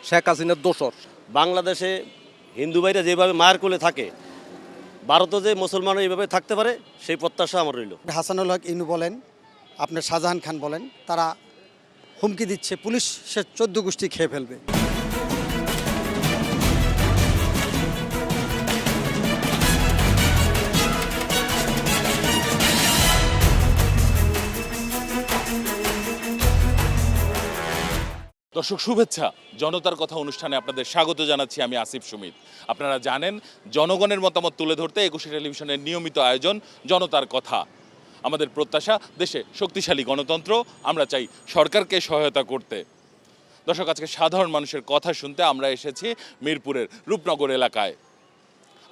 শেখ হাসিনার দোসর। বাংলাদেশে হিন্দু ভাইরা যেভাবে মায়ের কোলে থাকে, ভারতও যে মুসলমানও এইভাবে থাকতে পারে সেই প্রত্যাশা আমার রইল। হাসানুল হক ইনু বলেন, আপনার শাহজাহান খান বলেন, তারা হুমকি দিচ্ছে পুলিশ সে 14 গোষ্ঠী খেয়ে ফেলবে। দর্শক শুভেচ্ছা, জনতার কথা অনুষ্ঠানে আপনাদের স্বাগত জানাচ্ছি। আমি আসিফ সুমিত। আপনারা জানেন, জনগণের মতামত তুলে ধরতে একুশে টেলিভিশনের নিয়মিত আয়োজন জনতার কথা। আমাদের প্রত্যাশা দেশে শক্তিশালী গণতন্ত্র, আমরা চাই সরকারকে সহায়তা করতে। দর্শক, আজকে সাধারণ মানুষের কথা শুনতে আমরা এসেছি মিরপুরের রূপনগর এলাকায়।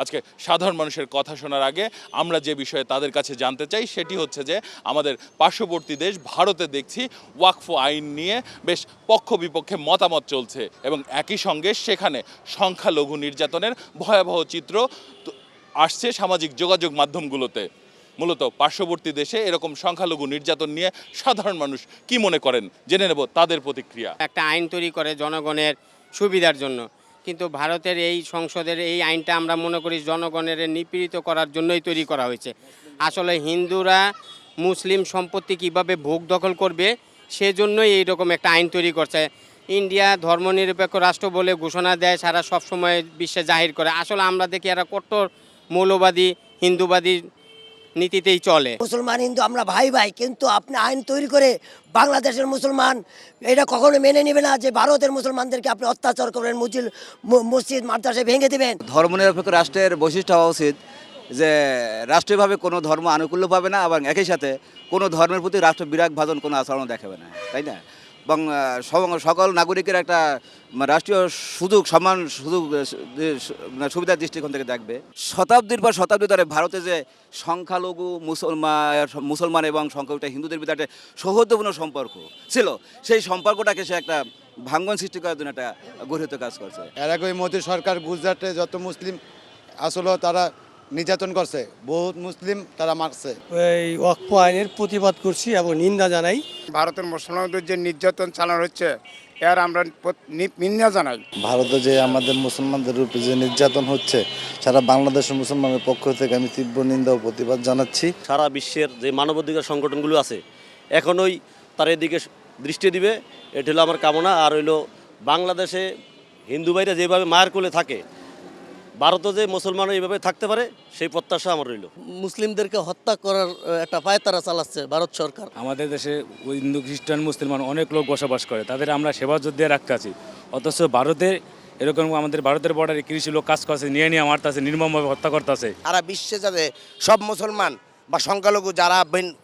আজকে সাধারণ মানুষের কথা শোনার আগে আমরা যে বিষয়ে তাদের কাছে জানতে চাই সেটি হচ্ছে যে আমাদের পার্শ্ববর্তী দেশ ভারতে দেখছি ওয়াকফ আইন নিয়ে বেশ পক্ষ বিপক্ষে মতামত চলছে এবং একই সঙ্গে সেখানে সংখ্যালঘু নির্যাতনের ভয়াবহ চিত্র আসছে সামাজিক যোগাযোগ মাধ্যমগুলোতে। মূলত পার্শ্ববর্তী দেশে এরকম সংখ্যালঘু নির্যাতন নিয়ে সাধারণ মানুষ কি মনে করেন জেনে নেব তাদের প্রতিক্রিয়া। একটা আইন তৈরি করে জনগণের সুবিধার জন্য, কিন্তু ভারতের এই সংসদের এই আইনটা আমরা মনে করি জনগণের নিপীড়িত করার জন্যই তৈরি করা হয়েছে। আসলে হিন্দুরা মুসলিম সম্পত্তি কিভাবে ভোগ দখল করবে সেজন্যই এইরকম একটা আইন তৈরি করছে। ইন্ডিয়া ধর্মনিরপেক্ষ রাষ্ট্র বলে ঘোষণা দেয়, সারা সবসময় বিশ্বে জাহির করে। আসলে আমরা দেখি এরা কট্টর মৌলবাদী হিন্দুবাদী নীতিতেই চলে। মুসলমান হিন্দু আমরা ভাই ভাই, কিন্তু আপনি আইন তৈরি করে বাংলাদেশের মুসলমান এটা কখনো মেনে নেবে না যে ভারতের মুসলমানদেরকে আপনি অত্যাচার করবেন, মসজিদ মাদ্রাসা ভেঙে দেবেন। ধর্মনিরপেক্ষ রাষ্ট্রের বৈশিষ্ট্য হওয়া উচিত যে রাষ্ট্রীয়ভাবে কোনো ধর্ম আনুকূল্য পাবে না এবং একই সাথে কোনো ধর্মের প্রতি রাষ্ট্র বিরাগ ভাজন কোনো আচরণ দেখাবে না, তাই না? এবং সকল নাগরিকের একটা রাষ্ট্রীয় সমান সুযোগ সুবিধার দৃষ্টিকোণ থেকে দেখবে। শতাব্দীর পর শতাব্দী ধরে ভারতে যে সংখ্যালঘু মুসলমান এবং সংখ্যালঘু হিন্দুদের ভিতরে একটা সৌহার্দ্যপূর্ণ সম্পর্ক ছিল, সেই সম্পর্কটাকে সে একটা ভাঙ্গন সৃষ্টি করার জন্য একটা গঠিত কাজ করছে। এর আগে মোদী সরকার গুজরাটে যত মুসলিম আসলে তারা নির্যাতন করছে, বহুত মুসলিম তারা মারছে। এই ওয়াকফ আইনের প্রতিবাদ করছি এবং নিন্দা জানাই। ভারতের মুসলমানদের যে নির্যাতন চালানো হচ্ছে এর আমরা নিন্দা জানাই। ভারতে যে আমাদের মুসলমানদের উপরে যে নির্যাতন হচ্ছে, সারা বাংলাদেশের মুসলমানের পক্ষ থেকে আমি তীব্র নিন্দা ও প্রতিবাদ জানাচ্ছি। সারা বিশ্বের যে মানবাধিকার সংগঠনগুলো আছে এখনই তার এদিকে দৃষ্টি দিবে, এটা হলো আমার কামনা। আর হইলো বাংলাদেশে হিন্দু ভাইরা যেভাবে মায়ের কোলে থাকে, ভারতও যে মুসলমানও এইভাবে থাকতে পারে সেই প্রত্যাশা আমার রইল। মুসলিমদেরকে হত্যা করার একটা পায়তারা চালাচ্ছে ভারত সরকার। আমাদের দেশে হিন্দু খ্রিস্টান মুসলমান অনেক লোক বসবাস করে, তাদের আমরা সেবা যুদ্ধে রাখতে আছি, অথচ ভারতে এরকম আমাদের ভারতের বর্ডারে কৃষি লোক কাজ করছে, নিয়ে মারতেছে, নির্মমভাবে হত্যা করতেছে। সারা বিশ্বে যাতে সব মুসলমান বা সংখ্যালঘু যারা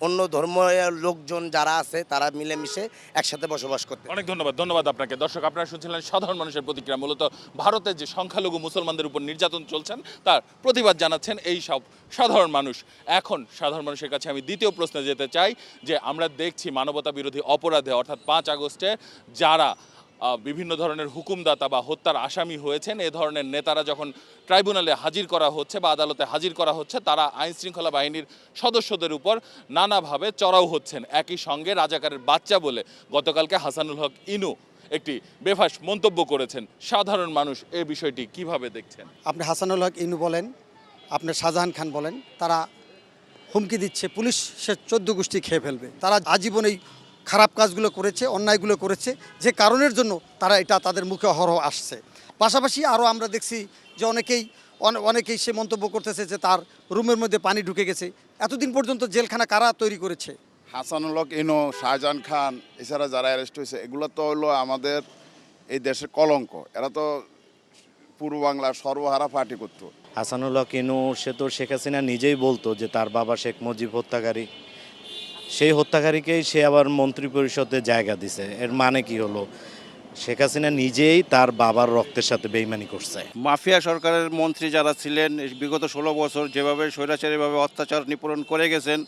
অন্য ধর্মের লোকজন যারা আছে তারা মিলেমিশে একসাথে বসবাস করতে। অনেক ধন্যবাদ আপনাকে। দর্শক, আপনারা শুনছিলেন সাধারণ মানুষের প্রতিক্রিয়া। মূলত ভারতের যে সংখ্যালঘু মুসলমানদের উপর নির্যাতন চলছেন তার প্রতিবাদ জানাচ্ছেন এই সব সাধারণ মানুষ। এখন সাধারণ মানুষের কাছে আমি দ্বিতীয় প্রশ্নে যেতে চাই যে আমরা দেখছি মানবতা বিরোধী অপরাধে অর্থাৎ 5 আগস্টে যারা বিভিন্ন ধরনের হুকুমদাতা বা হত্যার আসামি হয়েছেন, এ ধরনের নেতারা যখন ট্রাইব্যুনালে হাজির করা হচ্ছে বা আদালতে হাজির করা হচ্ছে, তারা আইনশৃঙ্খলা বাহিনীর সদস্যদের উপর নানাভাবে চড়াও হচ্ছেন। একই সঙ্গে রাজাকারের বাচ্চা বলে গতকালকে হাসানুল হক ইনু একটি বেফাঁস মন্তব্য করেছেন। সাধারণ মানুষ এই বিষয়টি কিভাবে দেখছেন? আপনি হাসানুল হক ইনু বলেন, আপনার শাহজাহান খান বলেন, তারা হুমকি দিচ্ছে পুলিশ সে 14 গোষ্ঠী খেয়ে ফেলবে। তারা আজীবনেই খারাপ কাজগুলো করেছে, অন্যায়গুলো করেছে, যে কারণের জন্য তারা এটা তাদের মুখে অহরহ আসছে। পাশাপাশি আরও আমরা দেখছি যে অনেকেই সে মন্তব্য করতেছে যে তার রুমের মধ্যে পানি ঢুকে গেছে। এতদিন পর্যন্ত জেলখানা কারা তৈরি করেছে? হাসানুল হক ইনু, শাহজাহান খান, এছাড়া যারা অ্যারেস্ট হয়েছে এগুলো তো হলো আমাদের এই দেশের কলঙ্ক। এরা তো পূর্ব বাংলার সর্বহারা পার্টি করতো। হাসানুল হক ইনু সে তো শেখ হাসিনা নিজেই বলতো যে তার বাবা শেখ মুজিব হত্যাকারী, সেই হত্যাকারীকেই সে আবার মন্ত্রী পরিষদে জায়গা দিছে। এর মানে কি হলো? শেখ হাসিনা নিজেই তার বাবার রক্তের সাথে বেইমানি করছে। মাফিয়া সরকারের মন্ত্রী যারা ছিলেন বিগত 16 বছর যেভাবে স্বৈরাচারীভাবে অত্যাচার নিপীড়ন করে গেছেন,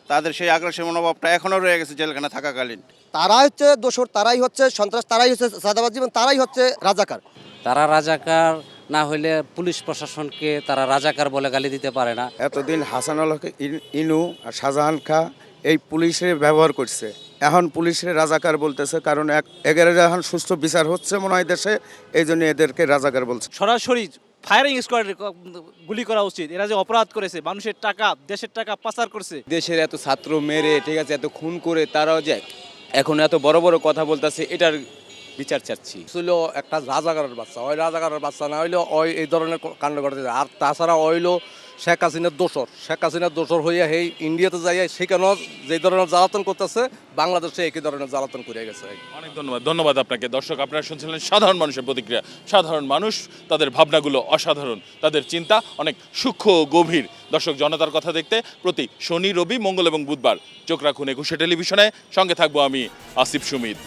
তাদের সেই আগ্রাসী মনোভাবটা এখনও রয়ে গেছে জেলখানা থাকাকালীন। তারাই হচ্ছে দোসর, তারাই হচ্ছে সন্ত্রাস, তারাই হচ্ছে সাদাবাজ জীবন, তারাই হচ্ছে রাজাকার। তারা রাজাকার না হইলে পুলিশ প্রশাসনকে তারা রাজাকার বলে গালি দিতে পারে না। এতদিন হাসানুল হক ইনু আর শাহজাহান খান এই পুলিশের ব্যবহার করছে, এখন পুলিশের রাজাকার বলতেছে, কারণ এগারে এখন সুস্থ বিচার হচ্ছে মনে হয় দেশে, এই জন্য এদেরকে রাজাকার বলছে। সরাসরি ফায়ারিং স্কোয়াড গুলি করা উচিত। এরা যে অপরাধ করেছে, মানুষের টাকা, দেশের টাকা পাচার করছে, দেশের এত ছাত্র মেরে, ঠিক আছে, এত খুন করে তারাও যে এখন এত বড় বড় কথা বলতেছে, এটার বিচার চাচ্ছি। ছিল একটা রাজাকারের বাচ্চা, ওই রাজাকারের বাচ্চা না হইলে ওই এই ধরনের কাণ্ড করতে যায়। আর তাছাড়া হইলো শেখ হাসিনার দোসর, শেখ হাসিনার দোসর হইয়া এই ইন্ডিয়াতে যাইয়া সেখানেও যে ধরনের জ্বালাতন করতেছে, বাংলাদেশে একই ধরনের জ্বালাতন করে গেছে। অনেক ধন্যবাদ আপনাকে। দর্শক, আপনারা শুনছিলেন সাধারণ মানুষের প্রতিক্রিয়া। সাধারণ মানুষ, তাদের ভাবনাগুলো অসাধারণ, তাদের চিন্তা অনেক সূক্ষ্ম ও গভীর। দর্শক, জনতার কথা দেখতে প্রতি শনি, রবি, মঙ্গল এবং বুধবার চোখ রাখুন 21 টেলিভিশনে। সঙ্গে থাকবো আমি আসিফ সুমিত।